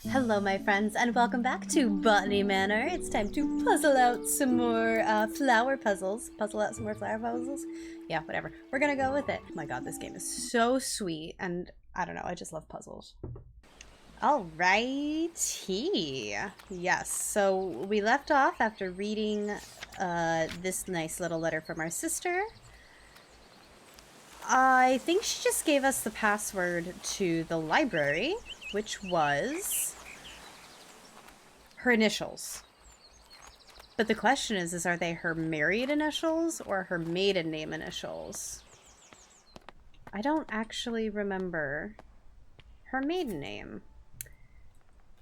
Hello my friends and welcome back to Botany Manor. It's time to puzzle out some more flower puzzles. Puzzle out some more flower puzzles? Yeah, whatever. We're gonna go with it. Oh my god, this game is so sweet and I don't know, I just love puzzles. Alrighty. Yes, so we left off after reading this nice little letter from our sister. I think she just gave us the password to the library, which was her initials. But the question is are they her married initials or her maiden name initials? I don't actually remember her maiden name.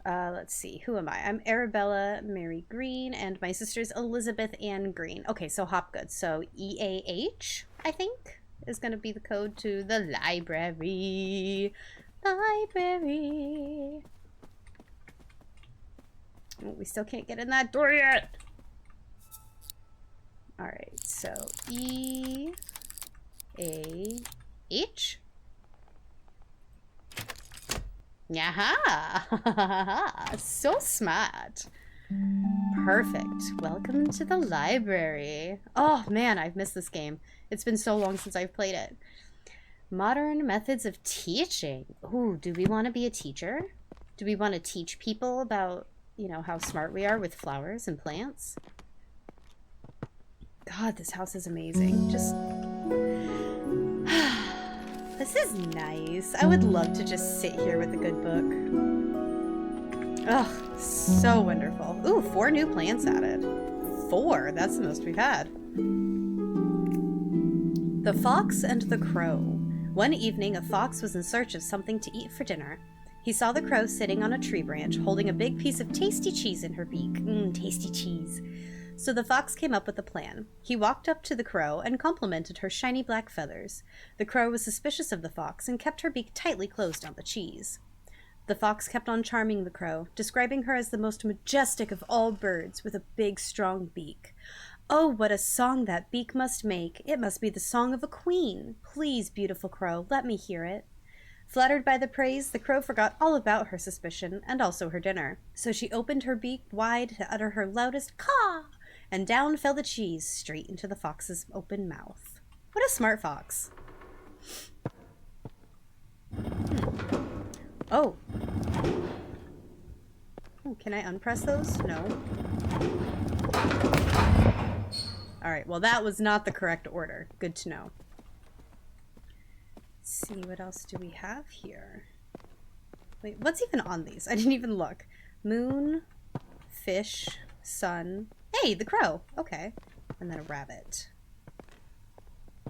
Let's see, who am I? I'm Arabella Mary Green, and my sister's Elizabeth Ann Green. Okay, so Hopgood. So EAH, I think, is going to be the code to the library. Library. Oh, we still can't get in that door yet. Alright, so EAH. Yaha! So smart. Perfect. Welcome to the library. Oh man, I've missed this game. It's been so long since I've played it. Modern methods of teaching. Ooh, do we want to be a teacher? Do we want to teach people about, you know, how smart we are with flowers and plants? God, this house is amazing. Just... This is nice. I would love to just sit here with a good book. Ugh, so wonderful. Ooh, 4 new plants added. 4? That's the most we've had. The Fox and the Crow. One evening, a fox was in search of something to eat for dinner. He saw the crow sitting on a tree branch, holding a big piece of tasty cheese in her beak. Tasty cheese. So the fox came up with a plan. He walked up to the crow and complimented her shiny black feathers. The crow was suspicious of the fox and kept her beak tightly closed on the cheese. The fox kept on charming the crow, describing her as the most majestic of all birds with a big, strong beak. Oh, what a song that beak must make! It must be the song of a queen. Please, beautiful crow, let me hear it. Flattered by the praise, the crow forgot all about her suspicion and also her dinner. So she opened her beak wide to utter her loudest caw, and down fell the cheese straight into the fox's open mouth. What a smart fox. Oh. Oh, can I unpress those? No. Alright, well that was not the correct order. Good to know. Let's see, what else do we have here? Wait, what's even on these? I didn't even look. Moon, fish, sun. Hey, the crow! Okay. And then a rabbit.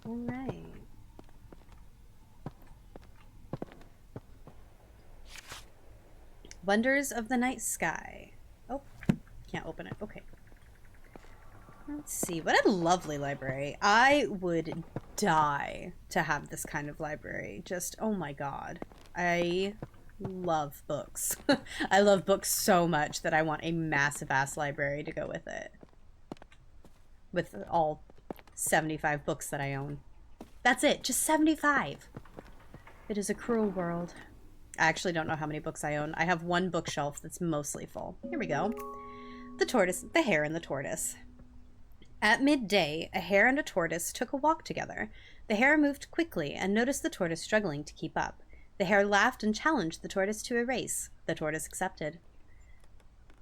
Alright. Wonders of the Night Sky. Oh, can't open it. Okay. Let's see. What a lovely library. I would die to have this kind of library. Just, oh my god. I love books. I love books so much that I want a massive-ass library to go with it. With all 75 books that I own. That's it. Just 75. It is a cruel world. I actually don't know how many books I own. I have one bookshelf that's mostly full. Here we go. The tortoise, the hare, and the tortoise. At midday, a hare and a tortoise took a walk together. The hare moved quickly and noticed the tortoise struggling to keep up. The hare laughed and challenged the tortoise to a race. The tortoise accepted.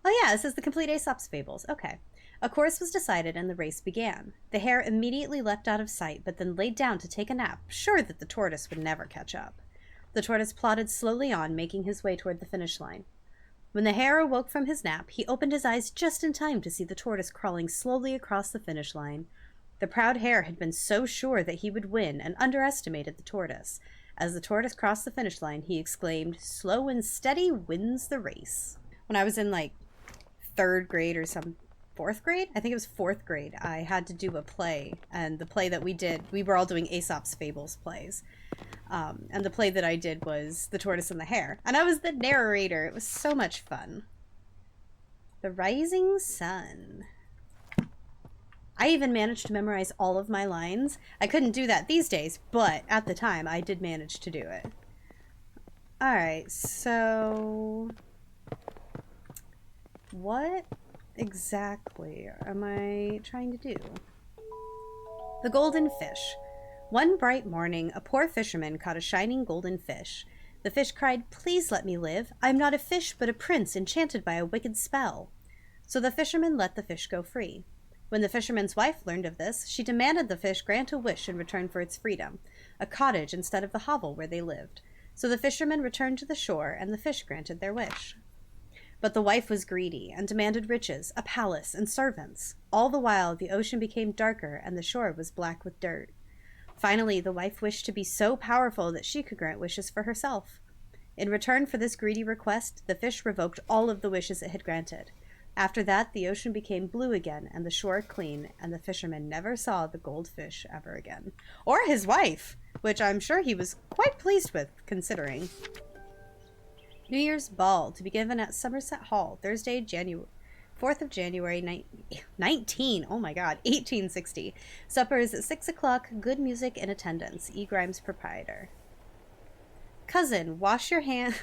Oh yeah, this is the complete Aesop's Fables. Okay. A course was decided and the race began. The hare immediately leapt out of sight, but then laid down to take a nap, sure that the tortoise would never catch up. The tortoise plodded slowly on, making his way toward the finish line. When the hare awoke from his nap, he opened his eyes just in time to see the tortoise crawling slowly across the finish line. The proud hare had been so sure that he would win and underestimated the tortoise. As the tortoise crossed the finish line, he exclaimed, "Slow and steady wins the race." When I was in like 3rd grade or some 4th grade? I think it was 4th grade. I had to do a play, and the play that we did, we were all doing Aesop's Fables plays. And the play that I did was The Tortoise and the Hare. And I was the narrator. It was so much fun. The Rising Sun. I even managed to memorize all of my lines. I couldn't do that these days, but at the time I did manage to do it. Alright, so... what exactly am I trying to do? The golden fish. One bright morning, a poor fisherman caught a shining golden fish. The fish cried, "Please let me live. I am not a fish, but a prince enchanted by a wicked spell." So the fisherman let the fish go free. When the fisherman's wife learned of this, she demanded the fish grant a wish in return for its freedom, a cottage instead of the hovel where they lived. So the fisherman returned to the shore, and the fish granted their wish. But the wife was greedy and demanded riches, a palace, and servants. All the while, the ocean became darker and the shore was black with dirt. Finally, the wife wished to be so powerful that she could grant wishes for herself. In return for this greedy request, the fish revoked all of the wishes it had granted. After that, the ocean became blue again and the shore clean, and the fisherman never saw the goldfish ever again. Or his wife, which I'm sure he was quite pleased with, considering. New Year's Ball, to be given at Somerset Hall, Thursday, 4th of January, 1860. Supper is at 6 o'clock. Good music in attendance. E. Grimes, proprietor. Cousin, wash your hands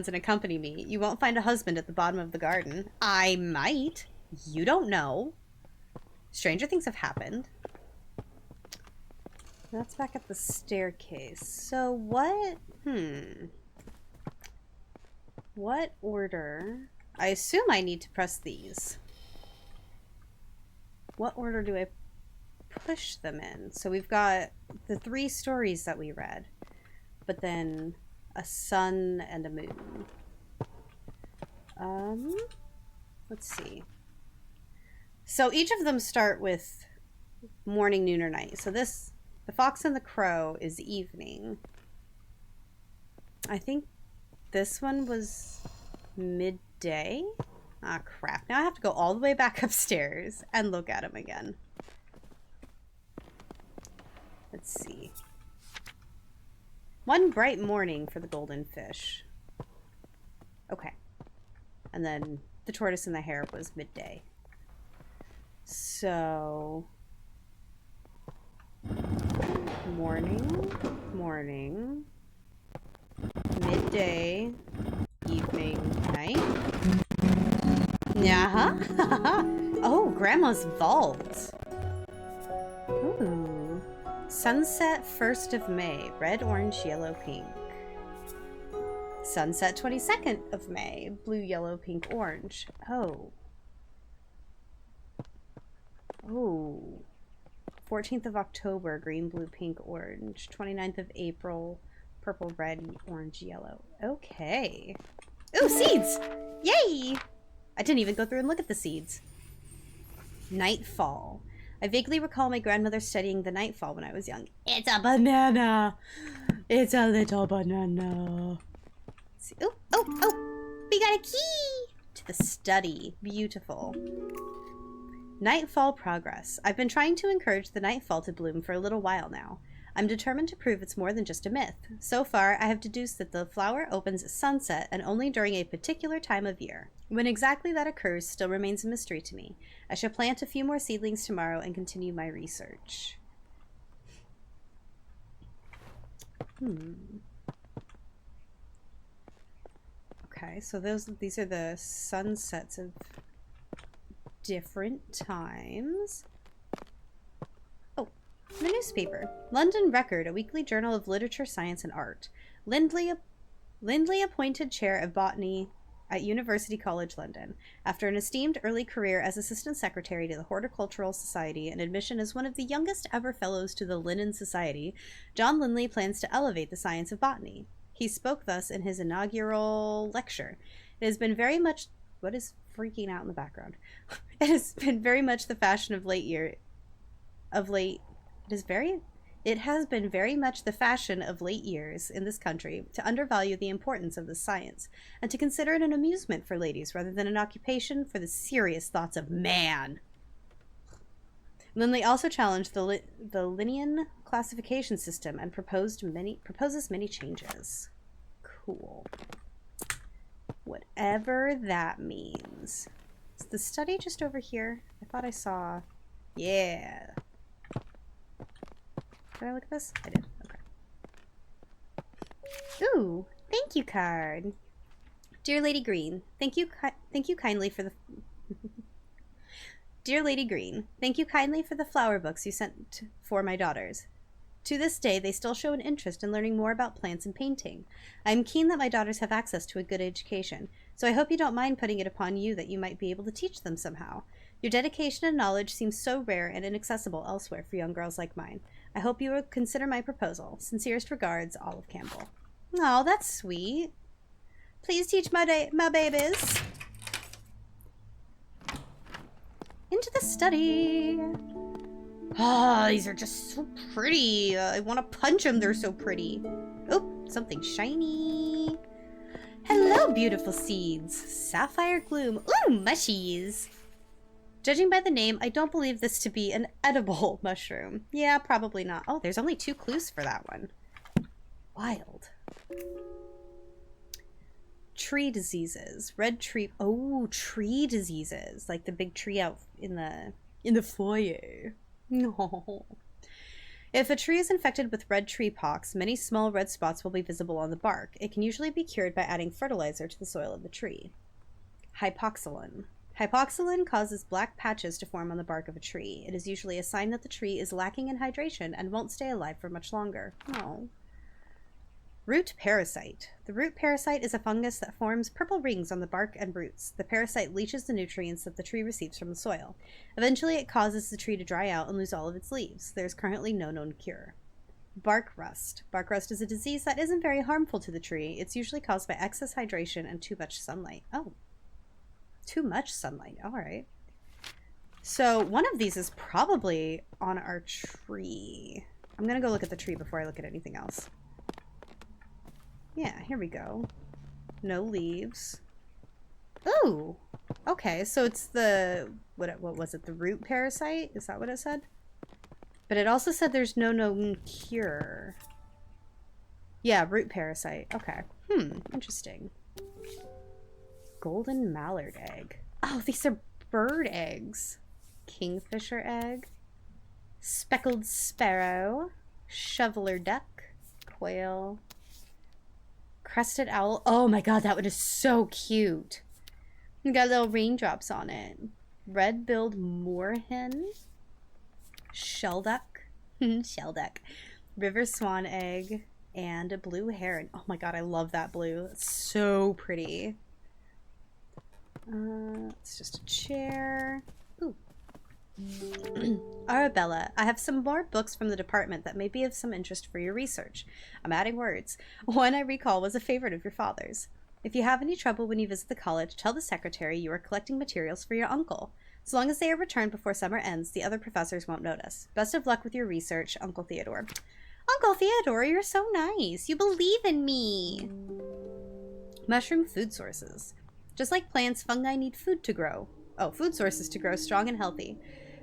and accompany me. You won't find a husband at the bottom of the garden. I might. You don't know. Stranger things have happened. That's back at the staircase. So what? What order? I assume I need to press these. What order do I push them in? So we've got the 3 stories that we read, but then a sun and a moon. Let's see. So each of them start with morning, noon, or night. So this, the Fox and the Crow, is evening. I think this one was midday. Ah, crap. Now I have to go all the way back upstairs and look at him again. Let's see. One bright morning for the golden fish. Okay. And then the tortoise and the hare was midday. So... morning, midday, evening, night. Yeah. Oh, Grandma's vault. Ooh. Sunset 1st of May. Red, orange, yellow, pink. Sunset 22nd of May. Blue, yellow, pink, orange. Oh. Oh. 14th of October. Green, blue, pink, orange. 29th of April. Purple, red, orange, yellow. Okay. Ooh, seeds! Yay! I didn't even go through and look at the seeds. Nightfall. I vaguely recall my grandmother studying the nightfall when I was young. It's a banana! It's a little banana. Let's see. Oh, oh, oh! We got a key! To the study. Beautiful. Nightfall progress. I've been trying to encourage the nightfall to bloom for a little while now. I'm determined to prove it's more than just a myth. So far, I have deduced that the flower opens at sunset and only during a particular time of year. When exactly that occurs still remains a mystery to me. I shall plant a few more seedlings tomorrow and continue my research. Okay, so these are the sunsets of different times. The newspaper. London Record, a weekly journal of literature, science, and art. Lindley appointed chair of botany at University College London. After an esteemed early career as assistant secretary to the Horticultural Society and admission as one of the youngest ever fellows to the Linnean Society, John Lindley plans to elevate the science of botany. He spoke thus in his inaugural lecture. It has been very much... What is freaking out in the background? It has been very much the fashion of late year... It has been very much the fashion of late years in this country to undervalue the importance of this science, and to consider it an amusement for ladies rather than an occupation for the serious thoughts of man. Lindley also challenged the Linnean classification system and proposes many changes. Cool. Whatever that means. Is the study just over here? I thought I saw... Yeah. Did I look at this? I did. Okay. Ooh, thank you card. Dear Lady Green, thank you kindly for the Dear Lady Green, thank you kindly for the flower books you sent for my daughters. To this day, they still show an interest in learning more about plants and painting. I am keen that my daughters have access to a good education, so I hope you don't mind putting it upon you that you might be able to teach them somehow. Your dedication and knowledge seems so rare and inaccessible elsewhere for young girls like mine. I hope you will consider my proposal. Sincerest regards, Olive Campbell. Oh, that's sweet. Please teach my babies. Into the study. Ah, these are just so pretty. I want to punch them. They're so pretty. Oh, something shiny. Hello, beautiful seeds. Sapphire gloom. Ooh, mushies. Judging by the name, I don't believe this to be an edible mushroom. Yeah, probably not. Oh, there's only 2 clues for that one. Wild. Tree diseases. Red tree. Oh, tree diseases. Like the big tree out in the foyer. No. If a tree is infected with red tree pox, many small red spots will be visible on the bark. It can usually be cured by adding fertilizer to the soil of the tree. Hypoxylin. Hypoxylin causes black patches to form on the bark of a tree. It is usually a sign that the tree is lacking in hydration and won't stay alive for much longer. Oh. Root parasite. The root parasite is a fungus that forms purple rings on the bark and roots. The parasite leaches the nutrients that the tree receives from the soil. Eventually, it causes the tree to dry out and lose all of its leaves. There is currently no known cure. Bark rust. Bark rust is a disease that isn't very harmful to the tree. It's usually caused by excess hydration and too much sunlight. Oh. Too much sunlight. All right. So one of these is probably on our tree. I'm going to go look at the tree before I look at anything else. Yeah, here we go. No leaves. Ooh! Okay, so it's the... What was it? The root parasite? Is that what it said? But it also said there's no known cure. Yeah, root parasite. Okay. Interesting. Golden mallard egg. Oh, these are bird eggs. Kingfisher egg. Speckled sparrow. Shoveler duck. Quail. Crested owl. Oh my god, that one is so cute. You got little raindrops on it. Red-billed moorhen. Shelduck. Shelduck. River swan egg. And a blue heron. Oh my god, I love that blue. It's so pretty. It's just a chair. Ooh. Arabella, I have some more books from the department that may be of some interest for your research. I'm adding words. One I recall was a favorite of your father's. If you have any trouble when you visit the college, tell the secretary you are collecting materials for your uncle. So long as they are returned before summer ends, the other professors won't notice. Best of luck with your research, Uncle Theodore. Uncle Theodore, you're so nice. You believe in me. Mushroom food sources. Just like plants, fungi need food to grow. Oh, food sources to grow strong and healthy.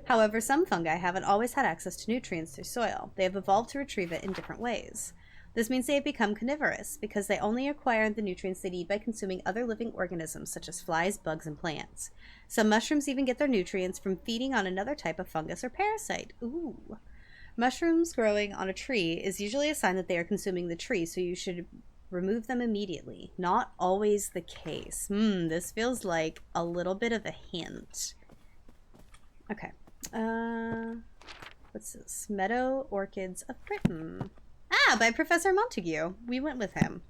However, some fungi haven't always had access to nutrients through soil. They have evolved to retrieve it in different ways. This means they have become carnivorous, because they only acquire the nutrients they need by consuming other living organisms, such as flies, bugs, and plants. Some mushrooms even get their nutrients from feeding on another type of fungus or parasite. Ooh. Mushrooms growing on a tree is usually a sign that they are consuming the tree, so you should remove them immediately. Not always the case. This feels like a little bit of a hint. Okay. What's this? Meadow Orchids of Britain. Ah, by Professor Montague. We went with him.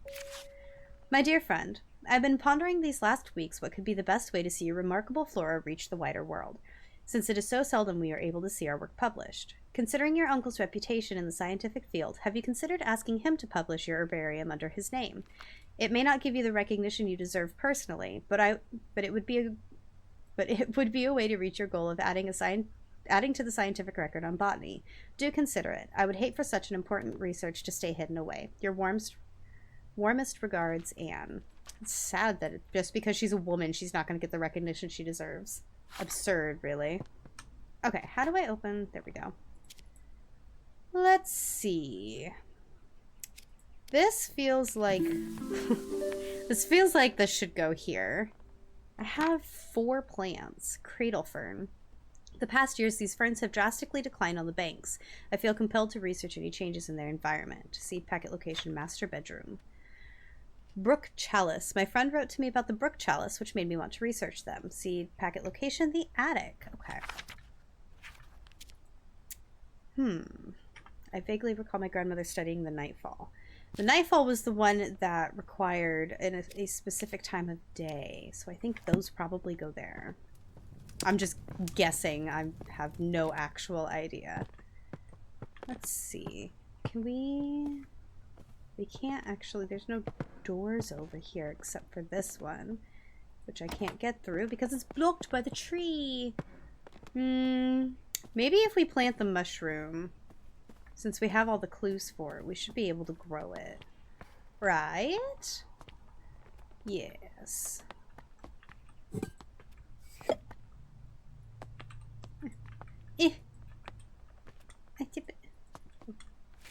My dear friend, I've been pondering these last weeks what could be the best way to see your remarkable flora reach the wider world, since it is so seldom we are able to see our work published. Considering your uncle's reputation in the scientific field, have you considered asking him to publish your herbarium under his name? It may not give you the recognition you deserve personally, but it would be a way to reach your goal of adding to the scientific record on botany. Do consider it. I would hate for such an important research to stay hidden away. Your warmest regards, Anne. It's sad that just because she's a woman, she's not going to get the recognition she deserves. Absurd, really. Okay, how do I open? There we go. Let's see. This feels like... this should go here. I have 4 plants. Cradle fern. The past years, these ferns have drastically declined on the banks. I feel compelled to research any changes in their environment. See packet location master bedroom. Brook chalice. My friend wrote to me about the brook chalice, which made me want to research them. Seed packet location, the attic. Okay. I vaguely recall my grandmother studying the nightfall. The nightfall was the one that required a specific time of day, so I think those probably go there. I'm just guessing. I have no actual idea. Let's see. Can we... We can't actually... There's no doors over here except for this one, which I can't get through because it's blocked by the tree. Maybe if we plant the mushroom, since we have all the clues for it, we should be able to grow it. Right? Yes.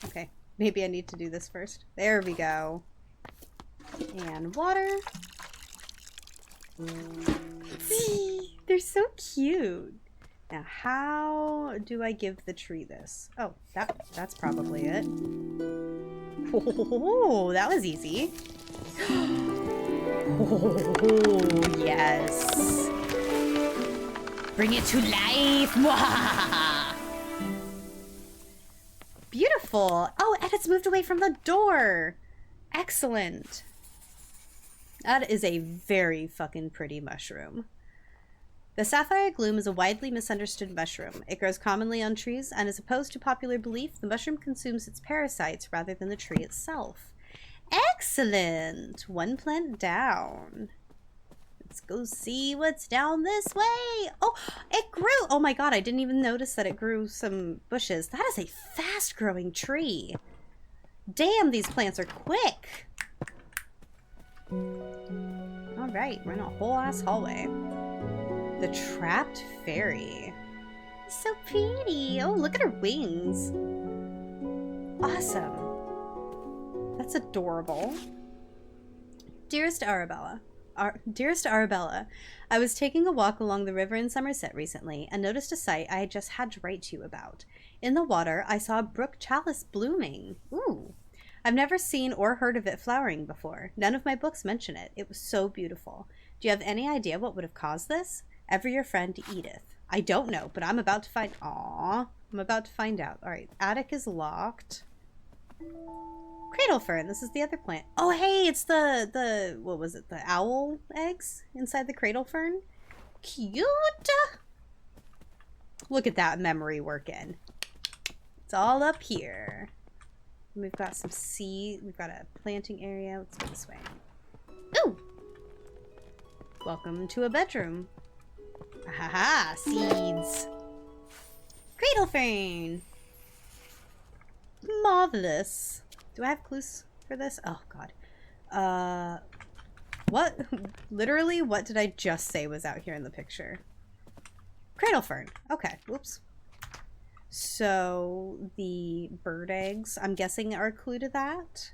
Okay, maybe I need to do this first. There we go. And water. See, they're so cute. Now, how do I give the tree this? Oh, that's probably it. Oh, that was easy. Oh, yes. Bring it to life. Beautiful. Oh, and it's moved away from the door. Excellent. That is a very fucking pretty mushroom. The sapphire gloom is a widely misunderstood mushroom. It grows commonly on trees, and as opposed to popular belief, the mushroom consumes its parasites rather than the tree itself. Excellent! One plant down. Let's go see what's down this way. Oh, it grew! Oh my god, I didn't even notice that it grew some bushes. That is a fast-growing tree. Damn, these plants are quick. Alright, we're in a whole-ass hallway. The trapped fairy. So pretty. Oh, look at her wings. Awesome. That's adorable. Dearest Arabella. Dearest Arabella, I was taking a walk along the river in Somerset recently and noticed a sight I had just had to write to you about. In the water, I saw a brook chalice blooming. Ooh. I've never seen or heard of it flowering before. None of my books mention it. It was so beautiful. Do you have any idea what would have caused this? Ever your friend, Edith. I don't know, but I'm about to find... Aww. I'm about to find out. Alright, attic is locked. Cradle fern. This is the other plant. Oh, hey, it's the what was it? The owl eggs inside the cradle fern. Cute. Look at that memory working. It's all up here. And we've got some seed. We've got a planting area. Let's go this way. Ooh. Welcome to a bedroom. Ahaha, seeds. Cradle fern. Marvelous. Do I have clues for this? Oh, God. What? Literally, what did I just say was out here in the picture? Cradle fern. Okay, whoops. So, the bird eggs, I'm guessing, are a clue to that.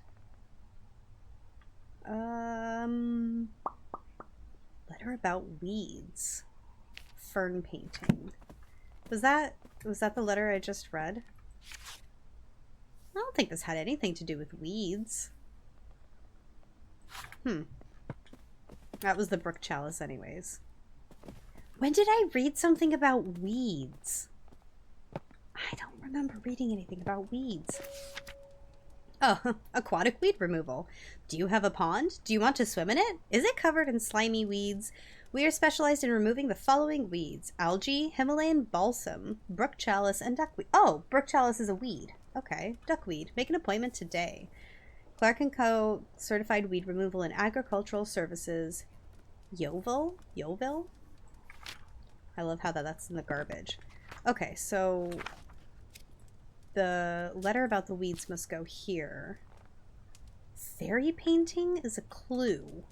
Letter about weeds. Fern painting. Was that the letter I just read? I don't think this had anything to do with weeds. That was the brook chalice anyways. When did I read something about weeds? I don't remember reading anything about weeds. Oh, aquatic weed removal. Do you have a pond? Do you want to swim in it? Is it covered in slimy weeds? We are specialized in removing the following weeds: algae, Himalayan balsam, brook chalice, and duckweed. Oh, brook chalice is a weed. Okay, duckweed. Make an appointment today. Clark & Co. Certified Weed Removal and Agricultural Services. Yeovil? I love how that's in the garbage. Okay, so the letter about the weeds must go here. Fairy painting is a clue.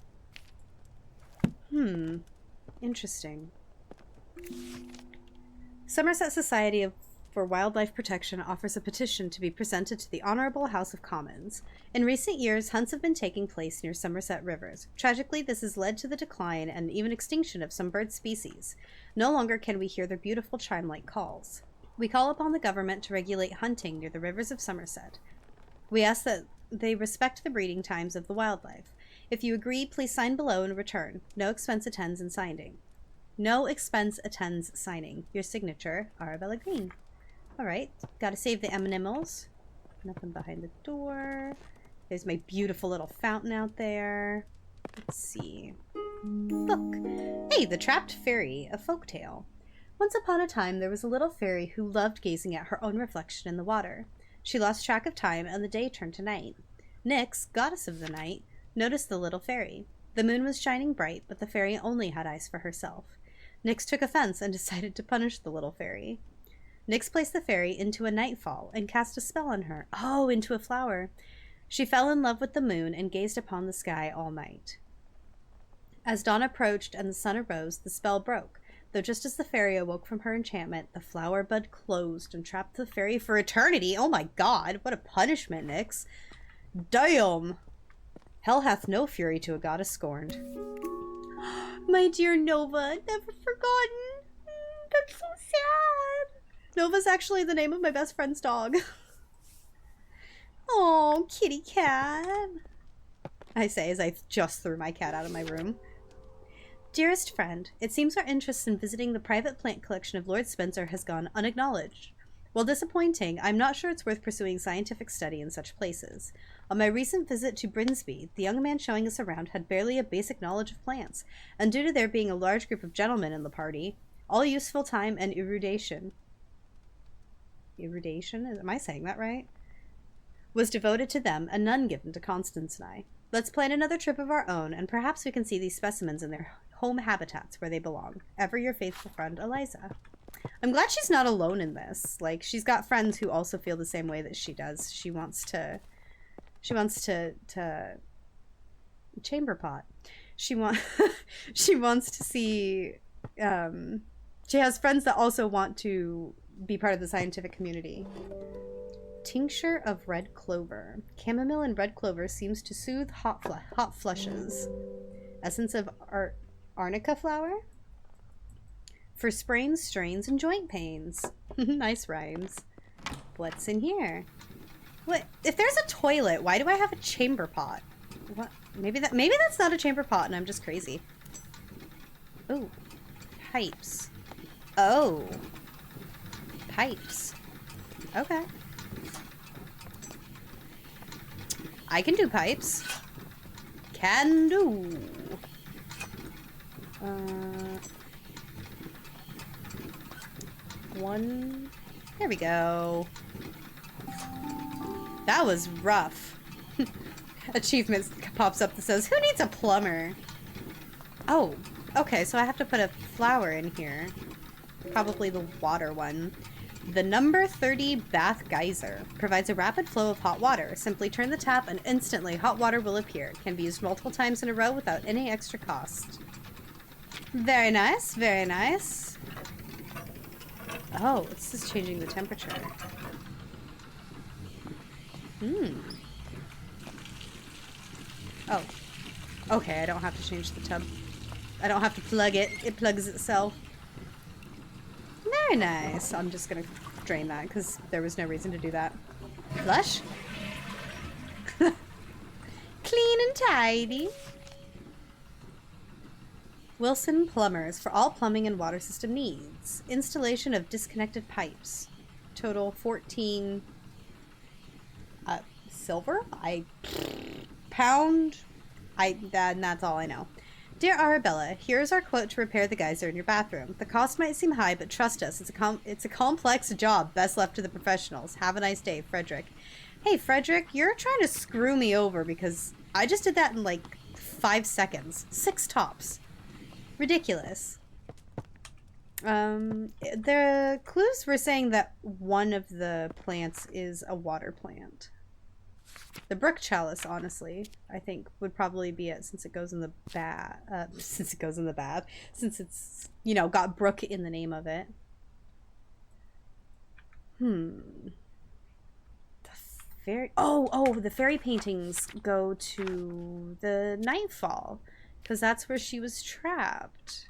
Interesting. Somerset Society for Wildlife Protection offers a petition to be presented to the Honourable House of Commons. In recent years, hunts have been taking place near Somerset rivers. Tragically, this has led to the decline and even extinction of some bird species. No longer can we hear their beautiful chime-like calls. We call upon the government to regulate hunting near the rivers of Somerset. We ask that they respect the breeding times of the wildlife. If you agree, please sign below and return. No expense attends in signing. No expense attends signing. Your signature, Arabella Green. Alright, gotta save the M&M's. Nothing behind the door. There's my beautiful little fountain out there. Let's see. Look! Hey, the Trapped Fairy, a folktale. Once upon a time, there was a little fairy who loved gazing at her own reflection in the water. She lost track of time, and the day turned to night. Nyx, goddess of the night, noticed the little fairy. The moon was shining bright, but the fairy only had eyes for herself. Nyx took offense and decided to punish the little fairy. Nyx placed the fairy into a nightfall and cast a spell on her. Oh, into a flower. She fell in love with the moon and gazed upon the sky all night. As dawn approached and the sun arose, the spell broke, though just as the fairy awoke from her enchantment, the flower bud closed and trapped the fairy for eternity. Oh my god, what a punishment, Nyx. Damn! Hell hath no fury to a goddess scorned. My dear Nova, never forgotten. That's so sad. Nova's actually the name of my best friend's dog. Oh, kitty cat. I say as I just threw my cat out of my room. Dearest friend, it seems our interest in visiting the private plant collection of Lord Spencer has gone unacknowledged. While disappointing, I'm not sure it's worth pursuing scientific study in such places. On my recent visit to Brinsby, the young man showing us around had barely a basic knowledge of plants, and due to there being a large group of gentlemen in the party, all useful time and erudition, am I saying that right? Was devoted to them and none given to Constance and I. Let's plan another trip of our own, and perhaps we can see these specimens in their home habitats where they belong. Ever your faithful friend, Eliza. I'm glad she's not alone in this. Like, she's got friends who also feel the same way that she does. She wants to chamber pot. She wants to see, she has friends that also want to be part of the scientific community. Tincture of red clover. Chamomile and red clover seems to soothe hot flushes. Essence of arnica flower? For sprains, strains, and joint pains. Nice rhymes. What's in here? What? If there's a toilet, why do I have a chamber pot? What? Maybe that's not a chamber pot and I'm just crazy. Ooh. Pipes. Oh. Pipes. Okay. I can do pipes. Can do. One. There we go. That was rough. Achievement pops up that says, who needs a plumber? Oh, okay, so I have to put a flower in here. Probably the water one. The number 30 bath geyser provides a rapid flow of hot water. Simply turn the tap and instantly hot water will appear. Can be used multiple times in a row without any extra cost. Very nice, very nice. Oh, this is changing the temperature. Oh. Okay, I don't have to change the tub. I don't have to plug it. It plugs itself. Very nice. I'm just gonna drain that because there was no reason to do that. Flush. Clean and tidy. Wilson Plumbers for all plumbing and water system needs. Installation of disconnected pipes. Total 14 silver? Pound? That's all I know. Dear Arabella, here is our quote to repair the geyser in your bathroom. The cost might seem high, but trust us, it's a complex job best left to the professionals. Have a nice day, Frederick. Hey, Frederick, you're trying to screw me over because I just did that in like 5 seconds. 6 tops. Ridiculous. The clues were saying that one of the plants is a water plant. The brook chalice, honestly, I think would probably be it since it goes in the bath. Since it's, you know, got brook in the name of it. The fairy. Oh, the fairy paintings go to the Nightfall because that's where she was trapped.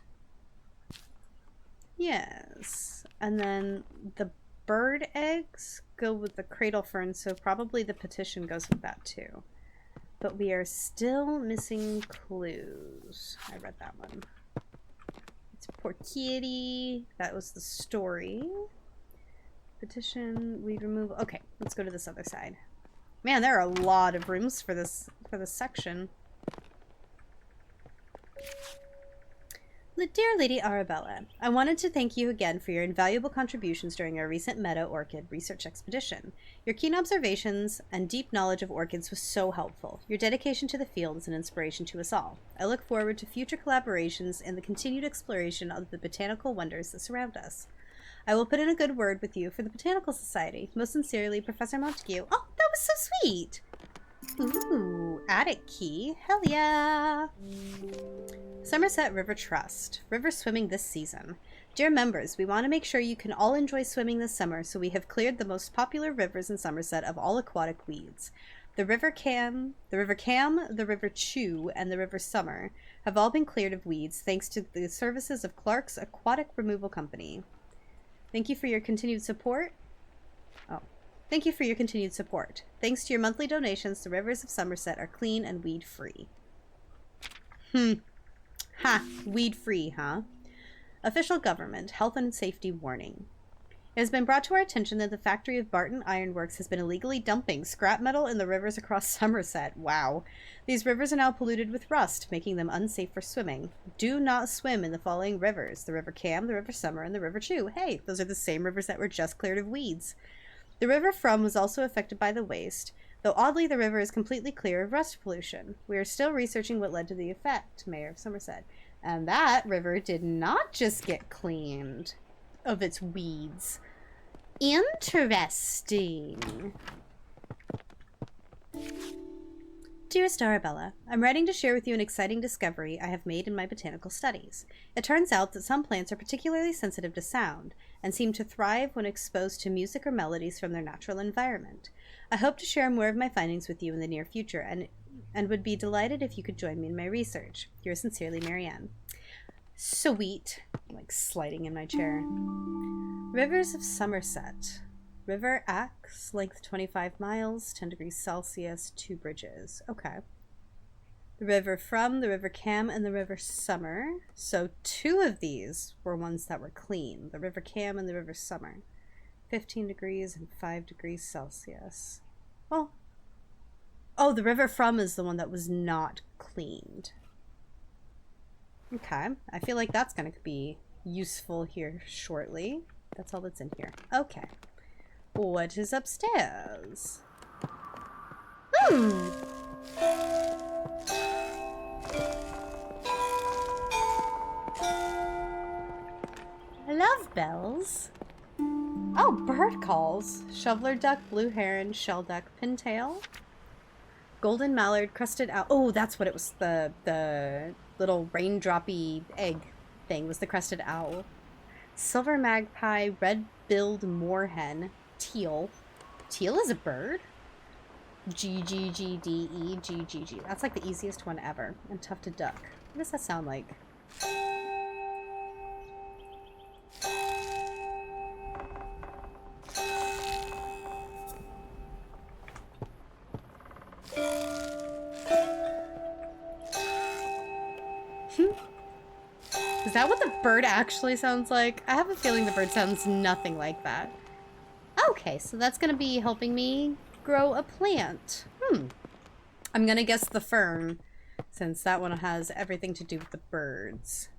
Yes, and then the bird eggs go with the cradle fern, so probably the petition goes with that too. but we are still missing clues. I read that one. It's poor kitty. That was the story. Petition, weed removal. Okay, let's go to this other side. Man, there are a lot of rooms for this section. Dear Lady Arabella, I wanted to thank you again for your invaluable contributions during our recent Meadow Orchid research expedition. Your keen observations and deep knowledge of orchids was so helpful. Your dedication to the field is an inspiration to us all. I look forward to future collaborations and the continued exploration of the botanical wonders that surround us. I will put in a good word with you for the Botanical Society. Most sincerely, Professor Montague. Oh, that was so sweet! Ooh, attic key. Hell yeah! Somerset River Trust. River swimming this season. Dear members, we want to make sure you can all enjoy swimming this summer, so we have cleared the most popular rivers in Somerset of all aquatic weeds. The River Cam, the River Chew, and the River Summer have all been cleared of weeds thanks to the services of Clark's Aquatic Removal Company. Thank you for your continued support. Thank you for your continued support. Thanks to your monthly donations, the rivers of Somerset are clean and weed-free. Ha! Weed-free, huh? Official government, health and safety warning. It has been brought to our attention that the factory of Barton Iron Works has been illegally dumping scrap metal in the rivers across Somerset. Wow. These rivers are now polluted with rust, making them unsafe for swimming. Do not swim in the following rivers: the River Cam, the River Summer, and the River Chew. Hey, those are the same rivers that were just cleared of weeds. The River From was also affected by the waste, though oddly the river is completely clear of rust pollution. We are still researching what led to the effect, Mayor of Somerset. And that river did not just get cleaned of its weeds. Interesting. Dearest Arabella, I'm writing to share with you an exciting discovery I have made in my botanical studies. It turns out that some plants are particularly sensitive to sound and seem to thrive when exposed to music or melodies from their natural environment. I hope to share more of my findings with you in the near future and would be delighted if you could join me in my research. Yours sincerely, Marianne. Sweet. I'm like sliding in my chair. Rivers of Somerset. River Axe, length 25 miles, 10 degrees Celsius, 2 bridges. Okay. The River From, the River Cam, and the River Summer. So 2 of these were ones that were clean. The River Cam and the River Summer. 15 degrees and 5 degrees Celsius. Oh, the River From is the one that was not cleaned. Okay. I feel like that's going to be useful here shortly. That's all that's in here. Okay. What is upstairs? I love bells. Oh, bird calls. Shoveler duck, blue heron, shell duck, pintail. Golden mallard, crested owl. Oh, that's what it was. The little raindroppy egg thing was the crested owl. Silver magpie, red-billed moorhen. Teal. Teal is a bird? G-G-G-D-E, G-G-G. That's like the easiest one ever. And tufted duck. What does that sound like? Is that what the bird actually sounds like? I have a feeling the bird sounds nothing like that. Okay, so that's going to be helping me grow a plant. I'm going to guess the fern, since that one has everything to do with the birds.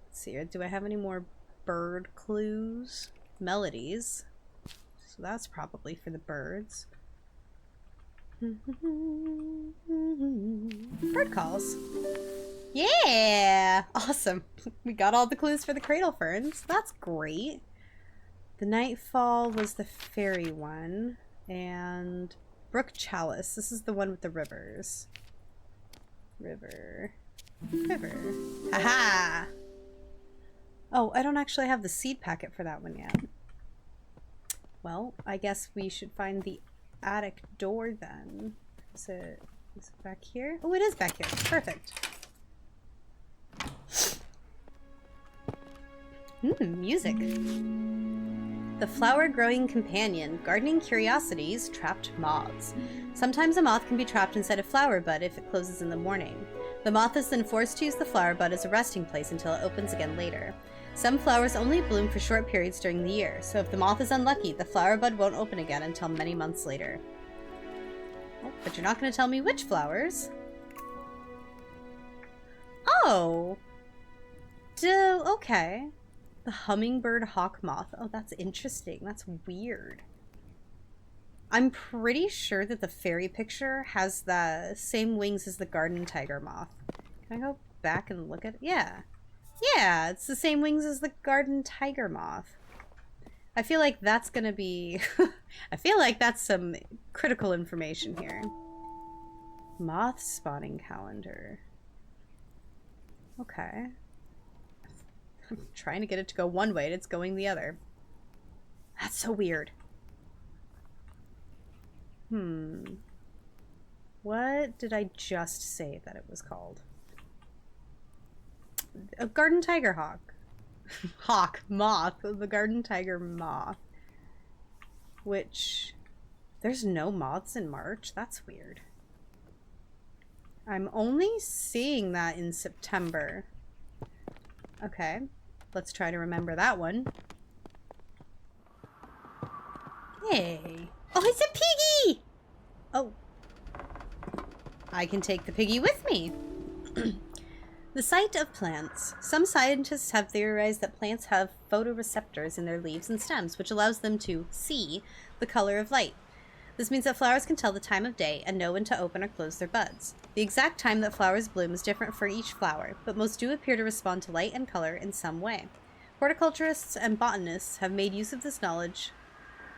Let's see, do I have any more bird clues? Melodies. So that's probably for the birds. Bird calls. Yeah! Awesome. We got all the clues for the cradle ferns. That's great. The Nightfall was the fairy one. And Brook Chalice. This is the one with the rivers. River. Haha! Oh, I don't actually have the seed packet for that one yet. Well, I guess we should find the attic door then. Is it back here? Oh, it is back here. Perfect. Music. The flower-growing companion, gardening curiosities, trapped moths. Sometimes a moth can be trapped inside a flower bud if it closes in the morning. The moth is then forced to use the flower bud as a resting place until it opens again later. Some flowers only bloom for short periods during the year, so if the moth is unlucky, the flower bud won't open again until many months later. Oh, but you're not going to tell me which flowers. Oh! Okay. The hummingbird hawk moth. Oh, that's interesting. That's weird. I'm pretty sure that the fairy picture has the same wings as the garden tiger moth. Can I go back and look at it? Yeah. Yeah, it's the same wings as the garden tiger moth. I feel like that's gonna be... I feel like that's some critical information here. Moth spawning calendar. Okay. I'm trying to get it to go one way and it's going the other. That's so weird. What did I just say that it was called? A garden tiger hawk. Moth. The garden tiger moth. Which... There's no moths in March? That's weird. I'm only seeing that in September. Okay. Let's try to remember that one. Hey. Oh, it's a piggy! Oh. I can take the piggy with me. The sight of plants. Some scientists have theorized that plants have photoreceptors in their leaves and stems, which allows them to see the color of light. This means that flowers can tell the time of day and know when to open or close their buds. The exact time that flowers bloom is different for each flower, but most do appear to respond to light and color in some way. Horticulturists and botanists have made use of this knowledge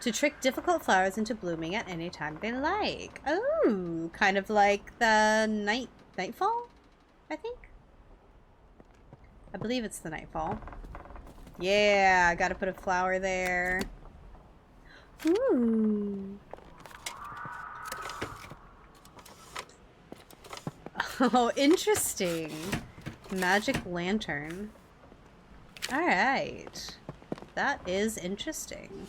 to trick difficult flowers into blooming at any time they like. Oh, kind of like the nightfall, I think? I believe it's the nightfall. Yeah, I gotta put a flower there. Ooh. Oh, interesting. Magic lantern. Alright. That is interesting.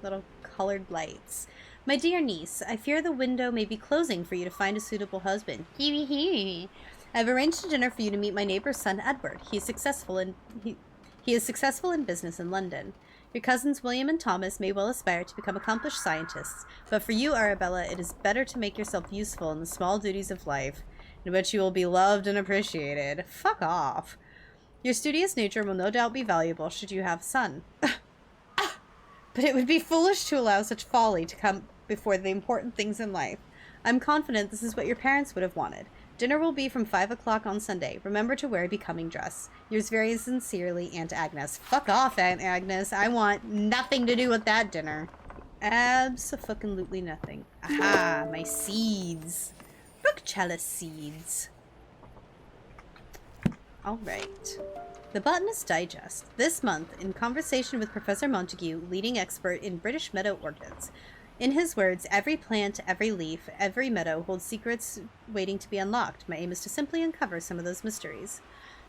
Little colored lights. My dear niece, I fear the window may be closing for you to find a suitable husband. I've arranged a dinner for you to meet my neighbor's son, Edward. He is successful in business in London. Your cousins William and Thomas may well aspire to become accomplished scientists, but for you, Arabella, it is better to make yourself useful in the small duties of life, in which you will be loved and appreciated. Fuck off. Your studious nature will no doubt be valuable should you have a son. But it would be foolish to allow such folly to come before the important things in life. I'm confident this is what your parents would have wanted. Dinner will be from 5 o'clock on Sunday. Remember to wear a becoming dress. Yours very sincerely, Aunt Agnes. Fuck off, Aunt Agnes. I want nothing to do with that dinner. Abso-fucking-lutely nothing. Aha, my seeds. Brookchella seeds. Alright. The Botanist Digest. This month, in conversation with Professor Montague, leading expert in British meadow orchids. In his words, every plant, every leaf, every meadow holds secrets waiting to be unlocked. My aim is to simply uncover some of those mysteries.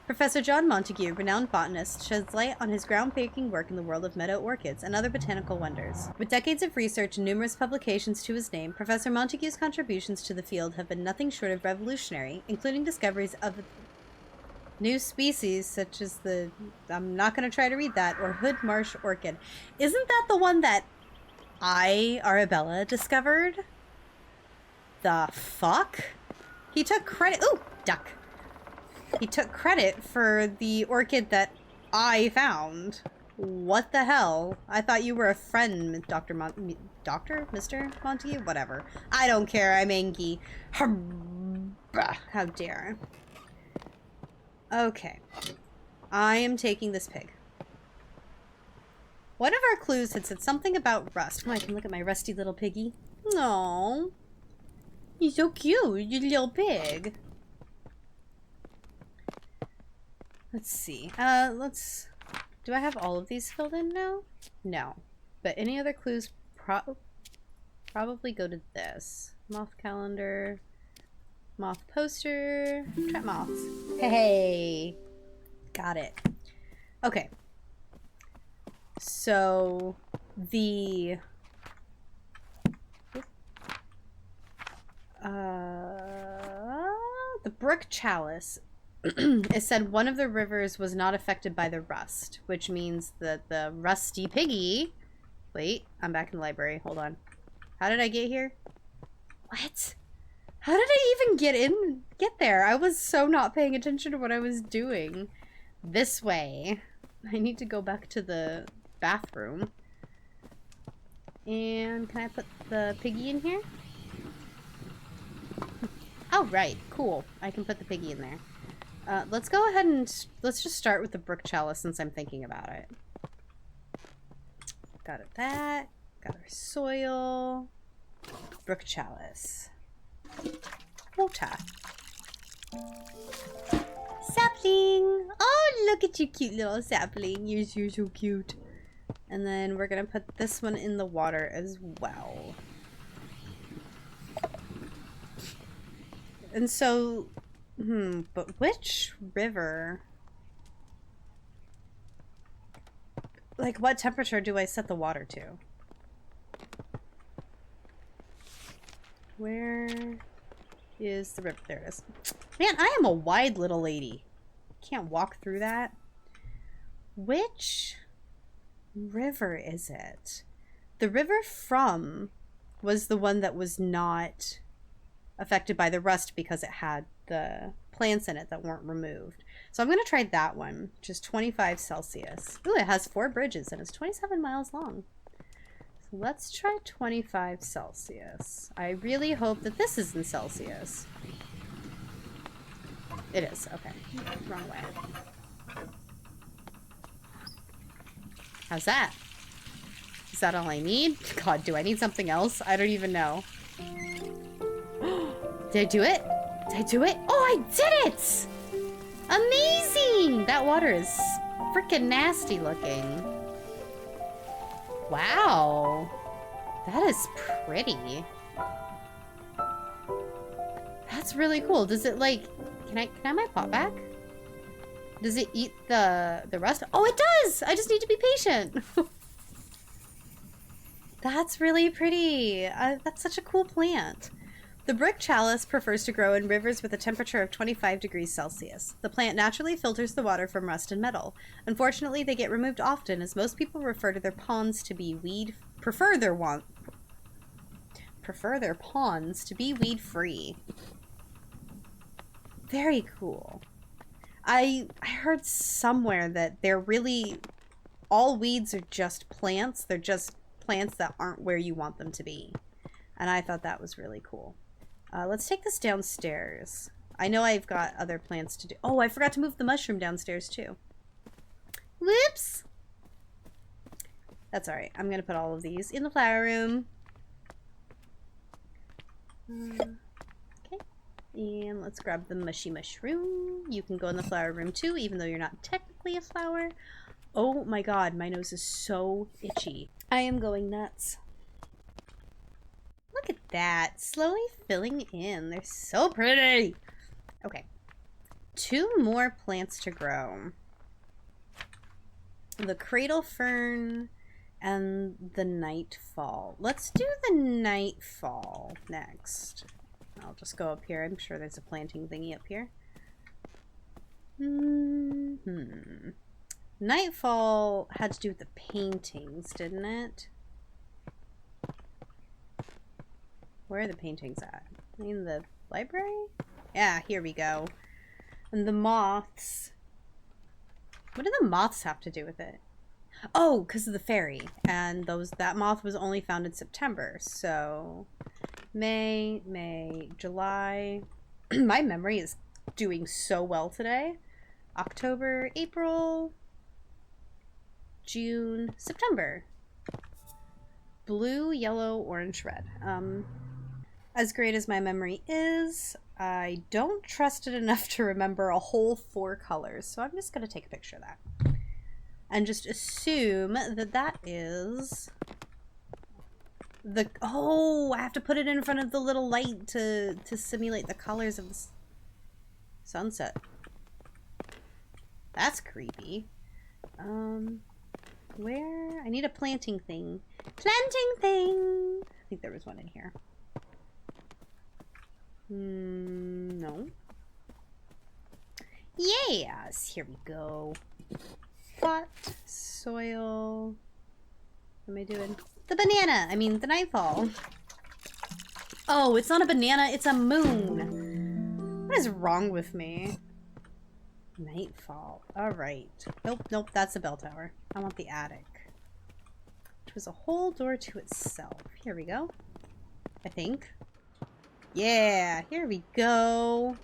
Professor John Montague, renowned botanist, sheds light on his groundbreaking work in the world of meadow orchids and other botanical wonders. With decades of research and numerous publications to his name, Professor Montague's contributions to the field have been nothing short of revolutionary, including discoveries of new species such as the... I'm not going to try to read that, or hood marsh orchid. Isn't that the one that Arabella, discovered? The fuck? He took credit... Ooh, duck. He took credit for the orchid that I found. What the hell? I thought you were a friend, Dr. Mr. Montague? Whatever. I don't care, I'm angry. How dare. Okay. I am taking this pig. One of our clues had said something about rust. Oh, I can look at my rusty little piggy. Aww. He's so cute, you little pig. Let's see. Do I have all of these filled in now? No. But any other clues probably go to this. Moth calendar. Moth poster. Trap moths. Hey! Got it. Okay. So, the brook chalice, it said one of the rivers was not affected by the rust, which means that the rusty piggy... Wait, I'm back in the library. Hold on. How did I get here? What? How did I even get there? I was so not paying attention to what I was doing. This way. I need to go back to the bathroom. And can I put the piggy in here? Oh, right. Cool. I can put the piggy in there. Let's go ahead and... Let's just start with the brook chalice since I'm thinking about it. Got it that. Got our soil. Brook chalice. Water. Sapling! Oh, look at you, cute little sapling. You're so cute. And then we're gonna put this one in the water as well. And so, but which river? Like, what temperature do I set the water to? Where is the river? There it is. Man, I am a wide little lady. Can't walk through that. Which river is it? The river from was the one that was not affected by the rust because it had the plants in it that weren't removed. So I'm going to try that one, which is 25 Celsius. Ooh, it has 4 bridges and it's 27 miles long. So let's try 25 Celsius. I really hope that this is in Celsius. It is. Okay. Wrong way. How's that? Is that all I need? God, do I need something else? I don't even know. Did I do it? Did I do it? Oh, I did it! Amazing! That water is freaking nasty looking. Wow. That is pretty. That's really cool. Does it like... Can I have my pot back? Does it eat the rust? Oh, it does! I just need to be patient. That's really pretty. That's such a cool plant. The brook chalice prefers to grow in rivers with a temperature of 25 degrees Celsius. The plant naturally filters the water from rust and metal. Unfortunately, they get removed often as most people prefer their ponds to be weed-free. Very cool. I heard somewhere that they're really... All weeds are just plants. They're just plants that aren't where you want them to be. And I thought that was really cool. Let's take this downstairs. I know I've got other plants to do. Oh, I forgot to move the mushroom downstairs too. Whoops! That's alright. I'm going to put all of these in the flower room. Okay. And let's grab the mushy mushroom. You can go in the flower room too, even though you're not technically a flower. Oh my god, my nose is so itchy. I am going nuts. Look at that. Slowly filling in. They're so pretty. Okay. 2 more plants to grow. The cradle fern and the nightfall. Let's do the nightfall next. I'll just go up here. I'm sure there's a planting thingy up here. Nightfall had to do with the paintings, didn't it? Where are the paintings at? In the library? Yeah, here we go. And the moths. What do the moths have to do with it? Oh, because of the fairy. And that moth was only found in September. So May, July. My memory is doing so well today. October, April, June, September. Blue, yellow, orange, red. As great as my memory is, I don't trust it enough to remember a whole 4 colors. So I'm just going to take a picture of that. And just assume that that is the... Oh, I have to put it in front of the little light to simulate the colors of the sunset. That's creepy. Where? I need a planting thing. Planting thing! I think there was one in here. No. Yes! Here we go. Pot, soil. What am I doing? The banana! I mean, the nightfall. Oh, it's not a banana, it's a moon. What is wrong with me? Nightfall. Alright. Nope, that's a bell tower. I want the attic. Which was a whole door to itself. Here we go. I think. Yeah, here we go.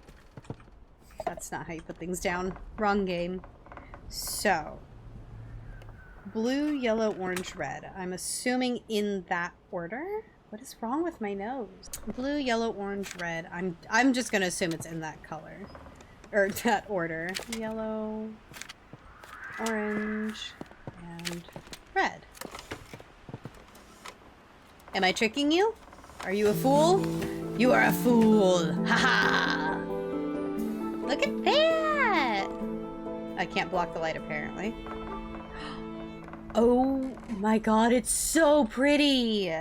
That's not how you put things down. Wrong game. So. Blue, yellow, orange, red. I'm assuming in that order? What is wrong with my nose? Blue, yellow, orange, red. I'm just gonna assume it's in that color. Or that order. Yellow, orange, and red. Am I tricking you? Are you a fool? You are a fool! Haha! Look at that! I can't block the light apparently. Oh my god, it's so pretty!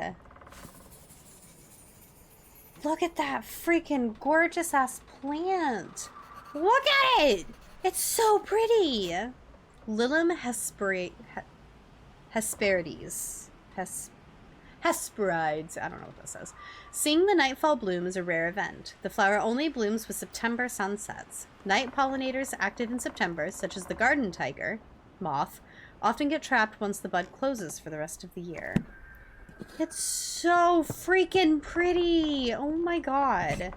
Look at that freaking gorgeous ass plant! Look at it! It's so pretty! Lilium Hesperides. Hesperides. I don't know what this says. Seeing the nightfall bloom is a rare event. The flower only blooms with September sunsets. Night pollinators active in September, such as the garden tiger, moth, often get trapped once the bud closes for the rest of the year. It's so freaking pretty! Oh my god.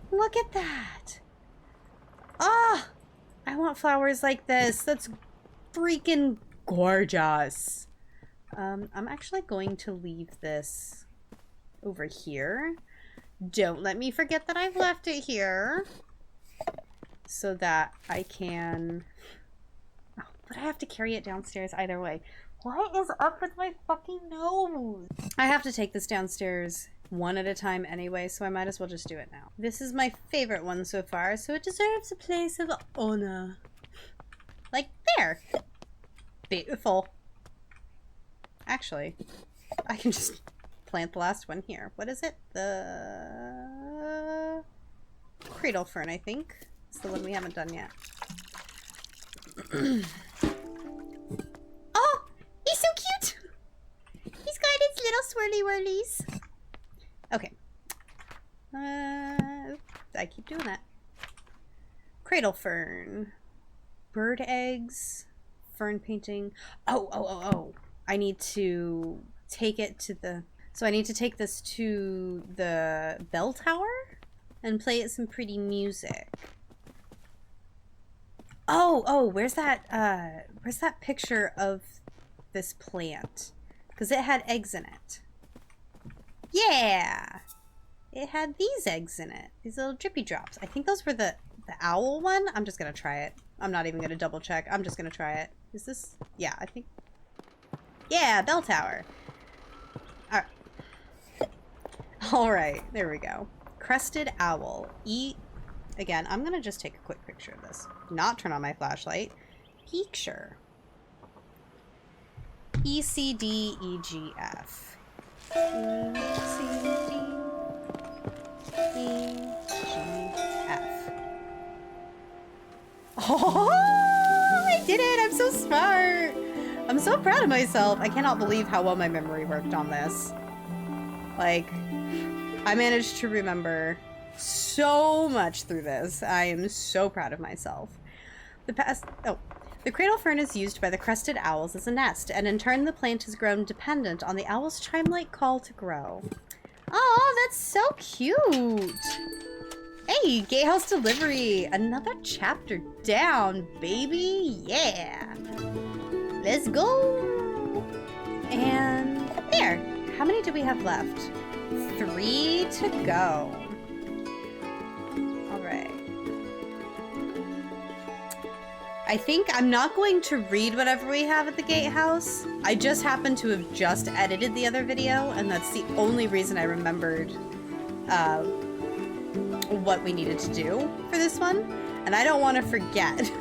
Look at that! Ah! I want flowers like this. That's freaking gorgeous. I'm actually going to leave this over here. Don't let me forget that I've left it here. So that I can... Oh, but I have to carry it downstairs either way. What is up with my fucking nose? I have to take this downstairs one at a time anyway, so I might as well just do it now. This is my favorite one so far, so it deserves a place of honor. Like there. Beautiful. Actually, I can just plant the last one here. What is it? The cradle fern, I think. It's the one we haven't done yet. Oh! He's so cute! He's got his little swirly whirlies. Okay. I keep doing that. Cradle fern. Bird eggs. Fern painting. Oh. I need to take it to the... So I need to take this to the bell tower and play it some pretty music. Oh, where's that picture of this plant? Because it had eggs in it. Yeah! It had these eggs in it. These little drippy drops. I think those were the owl one. I'm just gonna try it. I'm not even gonna double check. I'm just gonna try it. Is this... Yeah, I think... Yeah, bell tower. Alright. Alright, there we go. Crested owl. Again, I'm gonna just take a quick picture of this. Not turn on my flashlight. Picture. ECDEGF. ECDEGF. Oh, I did it! I'm so smart! I'm so proud of myself. I cannot believe how well my memory worked on this. Like, I managed to remember so much through this. I am so proud of myself. The cradle fern is used by the crested owls as a nest, and in turn the plant has grown dependent on the owl's chime-like call to grow. Oh, that's so cute! Hey, Gatehouse Delivery! Another chapter down, baby! Yeah! Let's go! And there! How many do we have left? 3 to go. Alright. I think I'm not going to read whatever we have at the gatehouse. I just happened to have just edited the other video, and that's the only reason I remembered what we needed to do for this one. And I don't want to forget.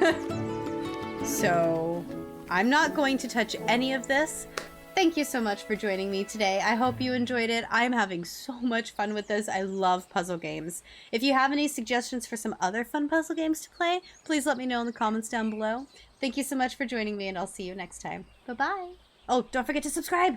So I'm not going to touch any of this. Thank you so much for joining me today. I hope you enjoyed it. I'm having so much fun with this. I love puzzle games. If you have any suggestions for some other fun puzzle games to play, please let me know in the comments down below. Thank you so much for joining me, and I'll see you next time. Bye-bye. Oh, don't forget to subscribe!